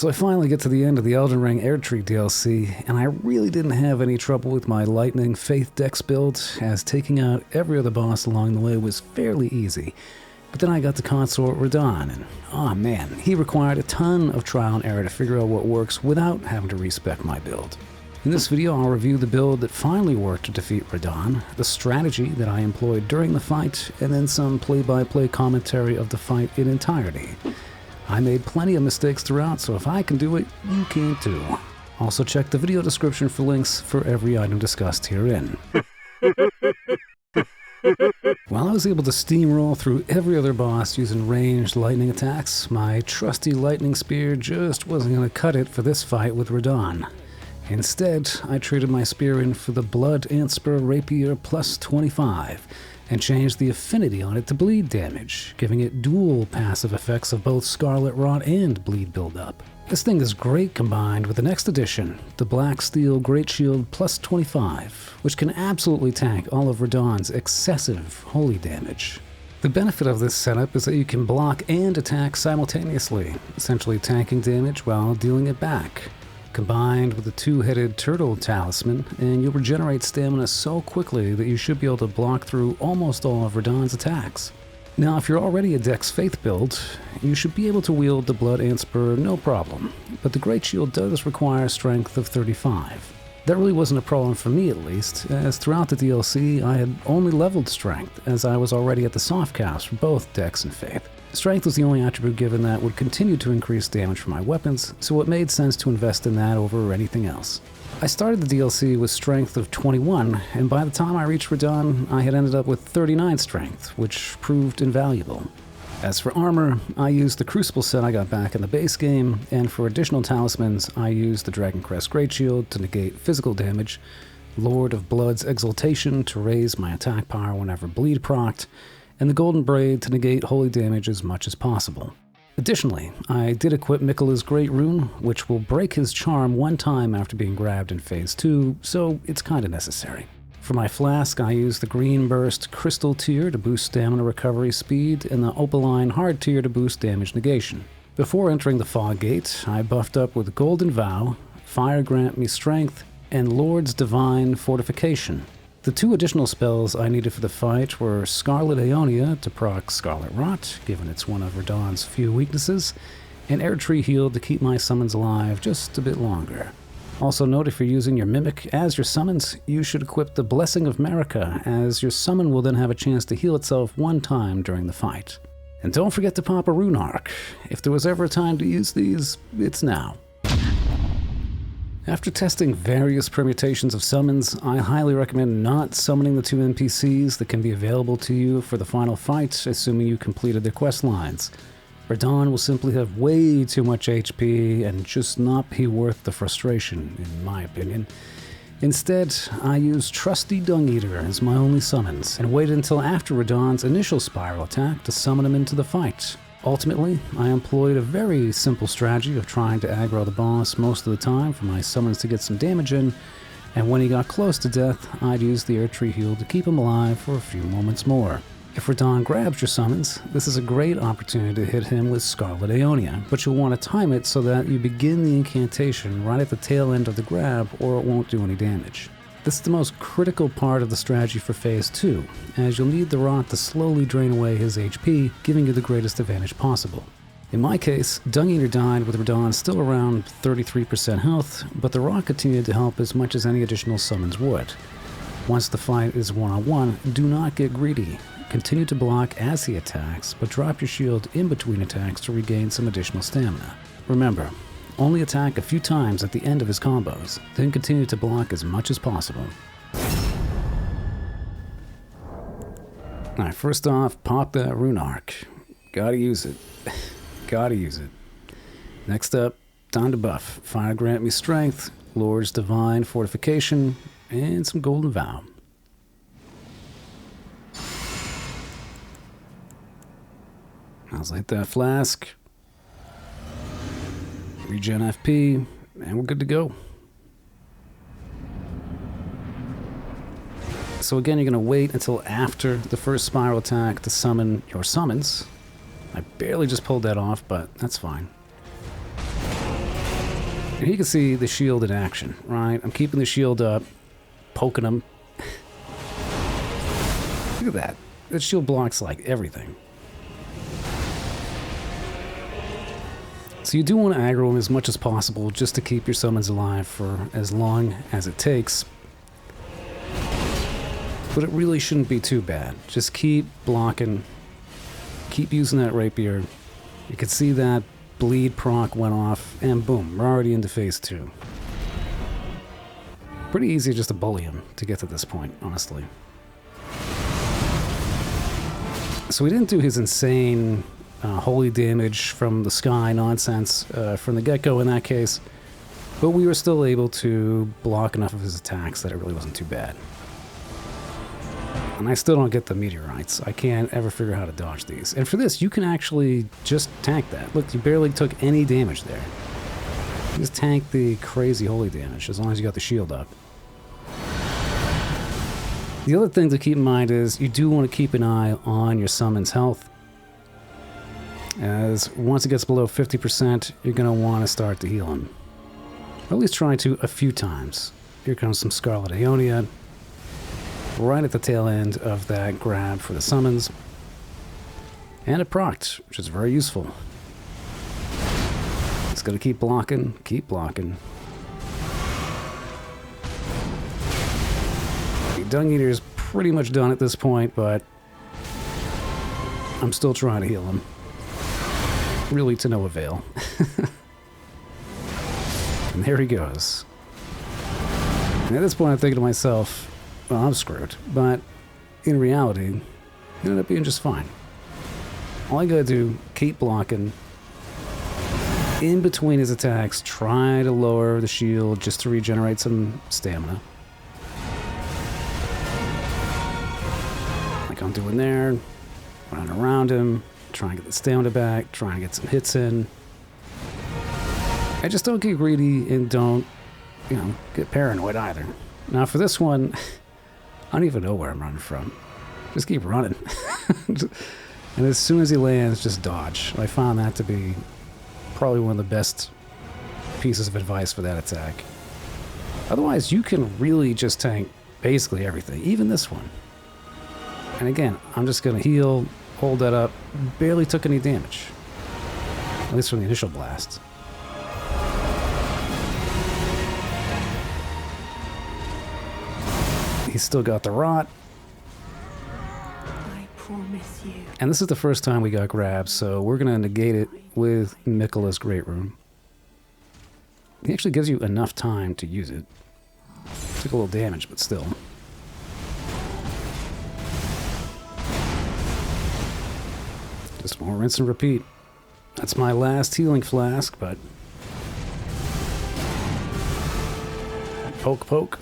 So I finally get to the end of the Elden Ring Erdtree DLC, and I really didn't have any trouble with my Lightning Faith Dex build, as taking out every other boss along the way was fairly easy. But then I got to Consort Radahn, and oh man, he required a ton of trial and error to figure out what works without having to respec my build. In this video, I'll review the build that finally worked to defeat Radahn, the strategy that I employed during the fight, and then some play-by-play commentary of the fight in entirety. I made plenty of mistakes throughout, so if I can do it, you can too. Also check the video description for links for every item discussed herein. While I was able to steamroll through every other boss using ranged lightning attacks, my trusty lightning spear just wasn't going to cut it for this fight with Radahn. Instead, I traded my spear in for the Blood Antspur Rapier plus 25, and changed the affinity on it to bleed damage, giving it dual passive effects of both Scarlet Rot and bleed buildup. This thing is great combined with the next addition, the Black Steel Greatshield plus 25, which can absolutely tank all of Radahn's excessive holy damage. The benefit of this setup is that you can block and attack simultaneously, essentially tanking damage while dealing it back. Combined with the two-headed turtle talisman, and you'll regenerate stamina so quickly that you should be able to block through almost all of Radahn's attacks. Now, if you're already a Dex Faith build, you should be able to wield the Blood Antspur no problem, but the Greatshield does require strength of 35. That really wasn't a problem for me, at least, as throughout the DLC I had only leveled strength, as I was already at the soft cast for both Dex and Faith. Strength was the only attribute given that would continue to increase damage for my weapons, so it made sense to invest in that over anything else. I started the DLC with strength of 21, and by the time I reached Radahn, I had ended up with 39 strength, which proved invaluable. As for armor, I used the Crucible set I got back in the base game, and for additional talismans, I used the Dragoncrest Greatshield to negate physical damage, Lord of Blood's Exultation to raise my attack power whenever bleed procced, and the Golden Braid to negate holy damage as much as possible. Additionally, I did equip Miquella's Great Rune, which will break his charm one time after being grabbed in Phase 2, so it's kinda necessary. For my flask, I used the Greenburst Crystal tier to boost stamina recovery speed, and the Opaline Hardtear to boost damage negation. Before entering the Fog Gate, I buffed up with Golden Vow, Fire Grant Me Strength, and Lord's Divine Fortification. The two additional spells I needed for the fight were Scarlet Aeonia to proc Scarlet Rot, given it's one of Radahn's few weaknesses, and Erdtree Heal to keep my summons alive just a bit longer. Also note, if you're using your Mimic as your summons, you should equip the Blessing of Marika, as your summon will then have a chance to heal itself one time during the fight. And don't forget to pop a Rune Arc. If there was ever a time to use these, it's now. After testing various permutations of summons, I highly recommend not summoning the two NPCs that can be available to you for the final fight, assuming you completed their quest lines. Radahn will simply have way too much HP and just not be worth the frustration, in my opinion. Instead, I used Trusty Dung Eater as my only summons, and waited until after Radahn's initial spiral attack to summon him into the fight. Ultimately, I employed a very simple strategy of trying to aggro the boss most of the time for my summons to get some damage in, and when he got close to death, I'd use the Erdtree Heal to keep him alive for a few moments more. If Radahn grabs your summons, this is a great opportunity to hit him with Scarlet Aeonia, but you'll want to time it so that you begin the incantation right at the tail end of the grab, or it won't do any damage. This is the most critical part of the strategy for Phase 2, as you'll need the Rot to slowly drain away his HP, giving you the greatest advantage possible. In my case, Dung Eater died with Radahn still around 33% health, but the Rot continued to help as much as any additional summons would. Once the fight is one-on-one, do not get greedy. Continue to block as he attacks, but drop your shield in between attacks to regain some additional stamina. Remember, only attack a few times at the end of his combos, then continue to block as much as possible. Alright, first off, pop that Rune Arc. Gotta use it. Gotta use it. Next up, time to buff. Fire Grant Me Strength, Lord's Divine Fortification, and some Golden Vow. I'll hit that flask. Regen FP, and we're good to go. So again, you're going to wait until after the first spiral attack to summon your summons. I barely just pulled that off, but that's fine. And you can see the shield in action, right? I'm keeping the shield up, poking him. Look at that. That shield blocks like everything. So you do want to aggro him as much as possible just to keep your summons alive for as long as it takes. But it really shouldn't be too bad. Just keep blocking. Keep using that rapier. You can see that bleed proc went off, and boom, we're already into phase 2. Pretty easy just to bully him to get to this point, honestly. So we didn't do his insane holy damage from the sky nonsense from the get-go in that case, but we were still able to block enough of his attacks that it really wasn't too bad. And I still don't get the meteorites. I can't ever figure out how to dodge these. And for this, you can actually just tank that. Look, you barely took any damage there. Just tank the crazy holy damage as long as you got the shield up. The other thing to keep in mind is you do want to keep an eye on your summon's health. As once it gets below 50%, you're going to want to start to heal him. Or at least try to a few times. Here comes some Scarlet Aeonia. Right at the tail end of that grab for the summons. And it procced, which is very useful. It's going to keep blocking, keep blocking. The Dung Eater's pretty much done at this point, but I'm still trying to heal him. Really to no avail. And there he goes. And at this point I'm thinking to myself, well, I'm screwed. But in reality, it ended up being just fine. All I gotta do, keep blocking. In between his attacks, try to lower the shield just to regenerate some stamina. Like I'm doing there. Running around him, trying to get the stamina back, trying to get some hits in. I just don't get greedy and don't, get paranoid either. Now for this one, I don't even know where I'm running from. Just keep running. And as soon as he lands, just dodge. I found that to be probably one of the best pieces of advice for that attack. Otherwise, you can really just tank basically everything, even this one. And again, I'm just going to heal, hold that up. Barely took any damage. At least from the initial blast. He's still got the rot. I promise you. And this is the first time we got grabbed, so we're going to negate it with Miquella's Great Rune. He actually gives you enough time to use it. Took a little damage, but still. Just more rinse and repeat. That's my last healing flask, but... Poke, poke.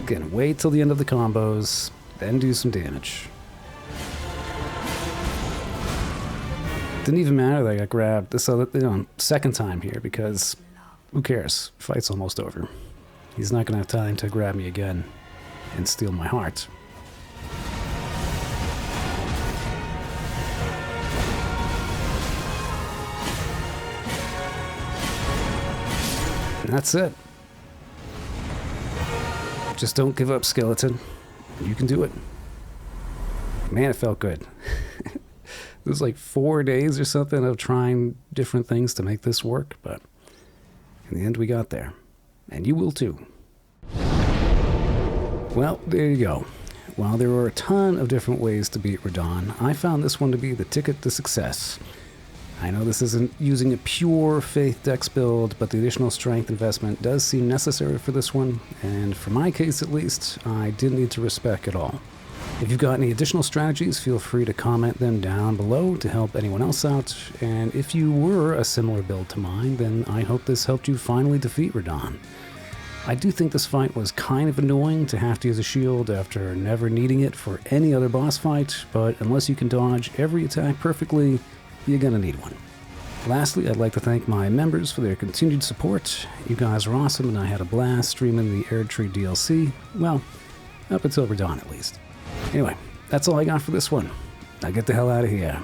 Again, wait till the end of the combos, then do some damage. Didn't even matter that I got grabbed this other, second time here, because who cares? Fight's almost over. He's not going to have time to grab me again and steal my heart. And that's it. Just don't give up, skeleton. You can do it. Man, it felt good. It was like 4 days or something of trying different things to make this work, but in the end we got there. And you will too. Well, there you go. While there were a ton of different ways to beat Radahn, I found this one to be the ticket to success. I know this isn't using a pure Faith Dex build, but the additional strength investment does seem necessary for this one, and for my case at least, I didn't need to respec at all. If you've got any additional strategies, feel free to comment them down below to help anyone else out, and if you were a similar build to mine, then I hope this helped you finally defeat Radahn. I do think this fight was kind of annoying to have to use a shield after never needing it for any other boss fight, but unless you can dodge every attack perfectly, you're gonna need one. Lastly, I'd like to thank my members for their continued support. You guys are awesome, and I had a blast streaming the Erdtree DLC. Well, up until Radahn at least. Anyway, that's all I got for this one. Now get the hell out of here.